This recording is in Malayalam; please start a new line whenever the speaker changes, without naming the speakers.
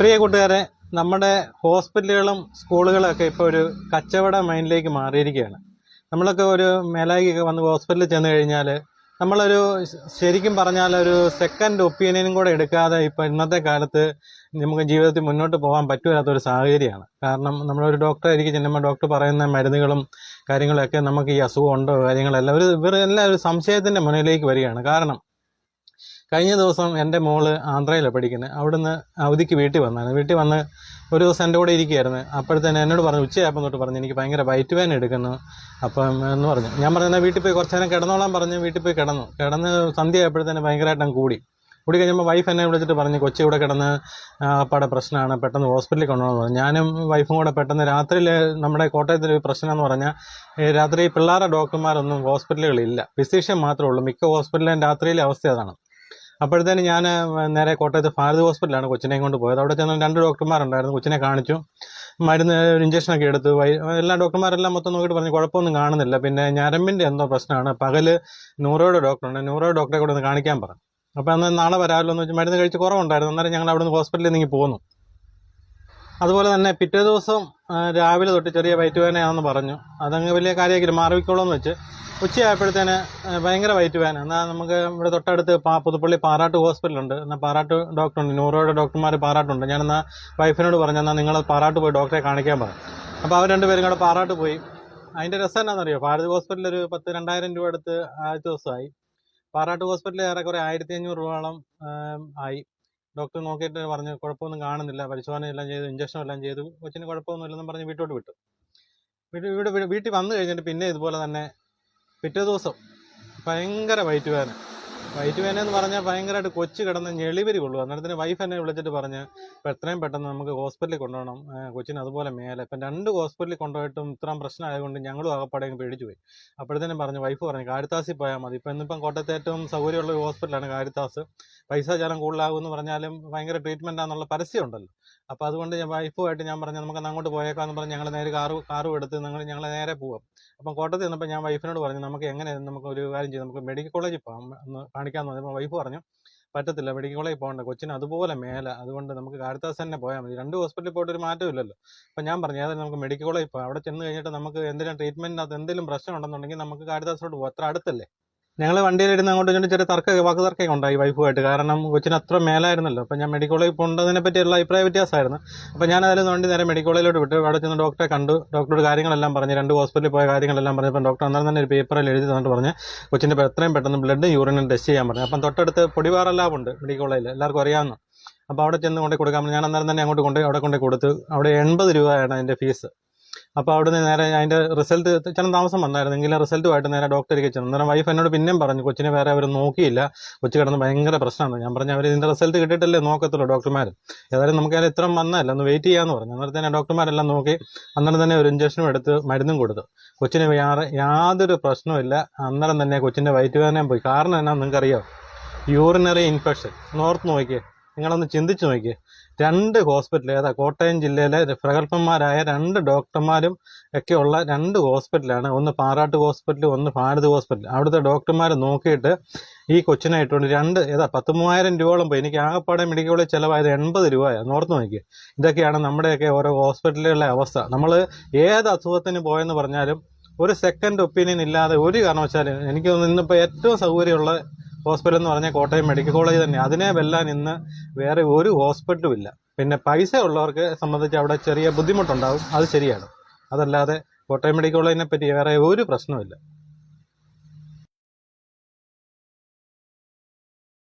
പ്രിയ കൂട്ടുകാരെ, നമ്മുടെ ഹോസ്പിറ്റലുകളും സ്കൂളുകളൊക്കെ ഇപ്പോൾ ഒരു കച്ചവട മൈൻഡിലേക്ക് മാറിയിരിക്കുകയാണ്. നമ്മളൊക്കെ ഒരു മേലായിക്കൊക്കെ വന്ന് ഹോസ്പിറ്റലിൽ ചെന്ന് കഴിഞ്ഞാൽ നമ്മളൊരു ശരിക്കും പറഞ്ഞാൽ ഒരു സെക്കൻഡ് ഒപ്പീനിയനും കൂടെ എടുക്കാതെ ഇപ്പോൾ ഇന്നത്തെ കാലത്ത് നമുക്ക് ജീവിതത്തിൽ മുന്നോട്ട് പോകാൻ പറ്റുമാത്തൊരു സാഹചര്യമാണ്. കാരണം നമ്മളൊരു ഡോക്ടറായിരിക്കും ചെല്ലുമ്പോൾ ഡോക്ടർ പറയുന്ന മരുന്നുകളും കാര്യങ്ങളൊക്കെ നമുക്ക് ഈ അസുഖം ഉണ്ടോ കാര്യങ്ങളെല്ലാം ഇവരെല്ലാം ഒരു സംശയത്തിൻ്റെ മുന്നിലേക്ക് വരികയാണ്. കാരണം കഴിഞ്ഞ ദിവസം എൻ്റെ മോള് ആന്ധ്രയിലാണ് പഠിക്കുന്നത്. അവിടുന്ന് അവധിക്ക് വീട്ടിൽ വന്ന് ഒരു ദിവസം എൻ്റെ കൂടെ ഇരിക്കുകയായിരുന്നു. അപ്പോഴത്തേന് എന്നോട് പറഞ്ഞു, ഉച്ചയായപ്പം തൊട്ട് പറഞ്ഞു എനിക്ക് ഭയങ്കര വയറ്റ് വേദന എടുക്കുന്നു അപ്പം എന്ന് പറഞ്ഞു. ഞാൻ പറഞ്ഞാൽ വീട്ടിൽ പോയി കുറച്ച് നേരം കിടന്നോളാൻ പറഞ്ഞ് വീട്ടിൽ പോയി കിടന്ന് സന്ധ്യ ആയപ്പോഴത്തേന് ഭയങ്കരമായിട്ടും കൂടി കഴിഞ്ഞപ്പോൾ വൈഫ് എന്നെ വിളിച്ചിട്ട് പറഞ്ഞു, കൊച്ചി ഇവിടെ കിടന്ന് അപ്പാടെ പ്രശ്നമാണ്, പെട്ടെന്ന് ഹോസ്പിറ്റലിൽ കൊണ്ടുപോകണമെന്ന് പറഞ്ഞു. ഞാനും വൈഫും കൂടെ പെട്ടെന്ന് രാത്രിയിൽ നമ്മുടെ കോട്ടയത്തൊരു പ്രശ്നം എന്ന് പറഞ്ഞാൽ രാത്രി പിള്ളേരുടെ ഡോക്ടർമാരൊന്നും ഹോസ്പിറ്റലുകളില്ല, ഫിസിഷ്യൻ മാത്രമേ ഉള്ളൂ. മിക്ക ഹോസ്പിറ്റലിലും രാത്രിയിലെ അവസ്ഥ അതാണ്. അപ്പോഴത്തേന് ഞാൻ നേരെ കോട്ടയത്ത് ഭാരത് ഹോസ്പിറ്റലാണ് കൊച്ചിനെയും കൊണ്ട് പോയത്. അവിടെ ചെന്ന് 2 ഡോക്ടർമാരുണ്ടായിരുന്നു. കൊച്ചിനെ കാണിച്ചു, മരുന്ന് ഒരു ഇഞ്ചക്ഷനൊക്കെ എടുത്തു. എല്ലാ ഡോക്ടർമാരെല്ലാം മൊത്തം നോക്കിയിട്ട് പറഞ്ഞു കുഴപ്പമൊന്നും കാണുന്നില്ല, പിന്നെ ഞരമ്പിൻ്റെ എന്തോ പ്രശ്നമാണ്, പകല് ന്യൂറോയുടെ ഡോക്ടറുണ്ട്, ന്യൂറോയുടെ ഡോക്ടറെ കൂടെ ഒന്ന് കാണിക്കാൻ പറഞ്ഞു. അപ്പോൾ അന്ന് നാളെ വരാമല്ലോ എന്ന് വെച്ച് മരുന്ന് കഴിച്ച് കുറവുണ്ടായിരുന്നു. അന്നേരം ഞങ്ങൾ അവിടെ നിന്ന് ഹോസ്പിറ്റലിൽ നിന്ന് പോന്നു. അതുപോലെ തന്നെ പിറ്റേ ദിവസം രാവിലെ തൊട്ട് ചെറിയ വയറ്റുവേദനയാണെന്ന് പറഞ്ഞു. അതങ്ങ് വലിയ കാര്യമാക്കിയിട്ട് മാറിക്കോളെന്ന് വെച്ച് ഉച്ചയായപ്പോഴത്തേന് ഭയങ്കര വയറ്റുവേദന. എന്നാൽ നമുക്ക് ഇവിടെ തൊട്ടടുത്ത് പുതുപ്പള്ളി പാറാട്ട് ഹോസ്പിറ്റലുണ്ട്. എന്നാൽ പാറാട്ട് ഡോക്ടറുണ്ട്, ന്യൂറോയുടെ ഡോക്ടർമാർ പാറാട്ടുണ്ട്. ഞാനെന്നാൽ വൈഫിനോട് പറഞ്ഞു എന്നാൽ നിങ്ങൾ പാറാട്ട് പോയി ഡോക്ടറെ കാണിക്കാൻ പറഞ്ഞു. അപ്പോൾ അവർ 2 പേരും കൂടെ പാറാട്ട് പോയി. അതിൻ്റെ രസം എന്നാണെന്നറിയോ, ഭാരത് ഹോസ്പിറ്റലിൽ ഒരു 10,000-2000 രൂപ അടുത്ത് ആദ്യത്തെ ദിവസമായി. പാറാട്ട് ഹോസ്പിറ്റലിൽ ഏറെക്കുറെ 1500 രൂപയോളം ആയി. ഡോക്ടർ നോക്കിയിട്ട് പറഞ്ഞു കുഴപ്പമൊന്നും കാണുന്നില്ല, പരിശോധന എല്ലാം ചെയ്തു, ഇഞ്ചക്ഷൻ എല്ലാം ചെയ്തു, കൊച്ചിന് കുഴപ്പമൊന്നുമില്ലെന്നും പറഞ്ഞ് വീട്ടിലോട്ട് വിട്ടു. വീട്ടിൽ വന്നു കഴിഞ്ഞിട്ട് പിന്നെ ഇതുപോലെ തന്നെ പിറ്റേ ദിവസം ഭയങ്കര വയറ്റുവേദന എന്ന് പറഞ്ഞാൽ ഭയങ്കരമായിട്ട് കൊച്ചു കിടന്ന് ഞെളിവരി കൊള്ളു. അന്നേരത്തിന് വൈഫ് എന്നെ വിളിച്ചിട്ട് പറഞ്ഞ് ഇപ്പം എത്രയും പെട്ടെന്ന് നമുക്ക് ഹോസ്പിറ്റലിൽ കൊണ്ടുപോകണം, കൊച്ചിന് അതുപോലെ മേലെ. ഇപ്പം 2 ഹോസ്പിറ്റലിൽ കൊണ്ടുപോയിട്ടും ഇത്രയും പ്രശ്നമായതുകൊണ്ട് ഞങ്ങളും ആകപ്പാടെ പേടിച്ചു പോയി. അപ്പോഴത്തേനും വൈഫ് പറഞ്ഞു കാരിത്താസിൽ പോയാൽ മതി. ഇന്നിപ്പം കോട്ടയത്ത് ഏറ്റവും സൗകര്യമുള്ള ഒരു ഹോസ്പിറ്റലാണ് കാരിത്താസ്. പൈസ ചാലം കൂടുതലാകുമെന്ന് പറഞ്ഞാലും ഭയങ്കര ട്രീറ്റ്മെൻറ്റാന്നുള്ള പരസ്യം ഉണ്ടല്ലോ. അപ്പോൾ അതുകൊണ്ട് വൈഫുമായിട്ട് ഞാൻ പറഞ്ഞു നമുക്കന്ന് അങ്ങോട്ട് പോയേക്കാന്ന് പറഞ്ഞ് ഞങ്ങൾ നേരെ കാറും എടുത്ത് ഞങ്ങൾ നേരെ പോവാം. അപ്പം കോട്ടയത്ത് ചെന്നപ്പോൾ ഞാൻ വൈഫിനോട് പറഞ്ഞു നമുക്ക് ഒരു കാര്യം ചെയ്ത് നമുക്ക് മെഡിക്കൽ കോളേജിൽ പോകാം എന്ന് കാണിക്കാമെന്ന് പറഞ്ഞപ്പോൾ വൈഫ് പറഞ്ഞു പറ്റത്തില്ല, മെഡിക്കൽ കോളേജിൽ പോകണ്ട, കൊച്ചിന് അതുപോലെ മേലെ, അതുകൊണ്ട് നമുക്ക് കാരിത്താസ് തന്നെ പോയാൽ മതി. 2 ഹോസ്പിറ്റലിൽ പോയിട്ട് ഒരു മാറ്റം ഇല്ലല്ലോ. അപ്പം ഞാൻ പറഞ്ഞു ഏതായാലും നമുക്ക് മെഡിക്കൽ കോളേജിൽ പോകാം. അവിടെ ചെന്ന് കഴിഞ്ഞിട്ട് നമുക്ക് എന്തെങ്കിലും ട്രീറ്റ്മെൻറ്റിനകത്ത് എന്തെങ്കിലും പ്രശ്നം ഉണ്ടെന്നുണ്ടെങ്കിൽ നമുക്ക് കാരിത്താസിലോട്ട് പോകാം, അത്ര അടുത്തല്ലേ. ഞങ്ങൾ വണ്ടിയിലിരുന്ന് അങ്ങോട്ട് ചെറിയ വാക്ക് തർക്കമൊക്കെ ഉണ്ടായി വൈഫുമായിട്ട്. കാരണം കൊച്ചിന് അത്ര മേലായിരുന്നല്ലോ. അപ്പം ഞാൻ മെഡിക്കൽ കോളേജിൽ പോകേണ്ടതിനെ പറ്റിയുള്ള അഭിപ്രായ വ്യത്യാസമായിരുന്നു. അപ്പം ഞാൻ അതിൽ വണ്ടി നേരെ മെഡിക്കൽ കോളേജിലോട്ട് വിട്ടു. അവിടെ ചെന്ന് ഡോക്ടറെ കണ്ടു. ഡോക്ടറോട് കാര്യങ്ങളെല്ലാം പറഞ്ഞു, 2 ഹോസ്പിറ്റലിൽ പോയ കാര്യങ്ങളെല്ലാം പറഞ്ഞപ്പോൾ ഡോക്ടർ അന്നേരം തന്നെ ഒരു പേപ്പറിൽ എഴുതി തന്നിട്ട് പറഞ്ഞ് കൊച്ചിൻ്റെ എത്രയും പെട്ടെന്ന് ബ്ലഡ് യൂറിനും ടെസ്റ്റ് ചെയ്യാൻ പറഞ്ഞു. അപ്പം തൊട്ടടുത്ത് പൊടിവാറ ലാബുണ്ട് മെഡിക്കൽ കോളേജിൽ, എല്ലാവർക്കും അറിയാവുന്ന. അപ്പോൾ അവിടെ ചെന്ന് കൊണ്ടു കൊടുക്കാൻ പറഞ്ഞു. ഞാൻ അന്നേരം തന്നെ അങ്ങോട്ട് അവിടെ കൊടുത്തു. അവിടെ 80 രൂപയാണ് അതിൻ്റെ ഫീസ്. അപ്പോൾ അവിടുന്ന് നേരെ അതിൻ്റെ റിസൾട്ട് ചില താമസം വന്നായിരുന്നെങ്കിൽ റിസൾട്ടുമായിട്ട് നേരെ ഡോക്ടർക്ക് ചെന്നു. അന്നേരം വൈഫ് എന്നോട് പിന്നെയും പറഞ്ഞു കൊച്ചിനെ വേറെ അവർ നോക്കിയില്ല, കൊച്ചു കിടന്ന് ഭയങ്കര പ്രശ്നമാണ്. ഞാൻ പറഞ്ഞു അവർ ഇതിൻ്റെ റിസൾട്ട് കിട്ടിയിട്ടല്ലേ നോക്കത്തുള്ളൂ ഡോക്ടർമാർ, ഏതായാലും നമുക്ക് അതിൽ ഇത്രയും വന്നതല്ല, ഒന്ന് വെയിറ്റ് ചെയ്യാമെന്ന് പറഞ്ഞു. അന്നേരം തന്നെ ഡോക്ടർമാരെല്ലാം നോക്കി അന്നേരം തന്നെ ഒരു ഇഞ്ചക്ഷനും എടുത്ത് മരുന്നും കൊടുത്തു. കൊച്ചിന് യാതൊരു പ്രശ്നവുമില്ല. അന്നേരം തന്നെ കൊച്ചിൻ്റെ വയറ്റുവേദനയും പോയി. കാരണം എന്നാ നിങ്ങൾക്കറിയാം, യൂറിനറി ഇൻഫെക്ഷൻ. നോർത്ത് നോക്കിയേ, നിങ്ങളൊന്ന് ചിന്തിച്ച് നോക്കിയേ. 2 ഹോസ്പിറ്റൽ, കോട്ടയം ജില്ലയിലെ പ്രഗത്ഭന്മാരായ 2 ഡോക്ടർമാരും ഒക്കെ ഉള്ള 2 ഹോസ്പിറ്റലാണ്. ഒന്ന് പാറാട്ട് ഹോസ്പിറ്റൽ, ഒന്ന് ഭാരത് ഹോസ്പിറ്റൽ. അവിടുത്തെ ഡോക്ടർമാർ നോക്കിയിട്ട് ഈ കൊച്ചിനെ ഇട്ടുകൊണ്ട് 13,000 രൂപയോളം പോയി. എനിക്ക് ആകെപ്പാടെ മെഡിക്കൽ കോളേജ് ചിലവായത് 80 രൂപയാണ്. നോർത്ത് നോക്കി. ഇതൊക്കെയാണ് നമ്മുടെയൊക്കെ ഓരോ ഹോസ്പിറ്റലുകളിലെ അവസ്ഥ. നമ്മൾ ഏത് അസുഖത്തിന് പോയെന്ന് പറഞ്ഞാലും ഒരു സെക്കൻഡ് ഒപ്പീനിയൻ ഇല്ലാതെ ഒരു കാരണവശാലും എനിക്ക് തോന്നുന്നു ഇന്നിപ്പോൾ ഏറ്റവും സൗകര്യമുള്ള ഹോസ്പിറ്റൽ എന്ന് പറഞ്ഞാൽ കോട്ടയം മെഡിക്കൽ കോളേജ് തന്നെ. അതിനെ വെല്ലാൻ ഇന്ന് വേറെ ഒരു ഹോസ്പിറ്റലും ഇല്ല. പിന്നെ പൈസ ഉള്ളവർക്ക് സംബന്ധിച്ച് അവിടെ ചെറിയ ബുദ്ധിമുട്ടുണ്ടാകും, അത് ശരിയാണ്. അതല്ലാതെ കോട്ടയം മെഡിക്കൽ കോളേജിനെ പറ്റി വേറെ ഒരു പ്രശ്നവുമില്ല.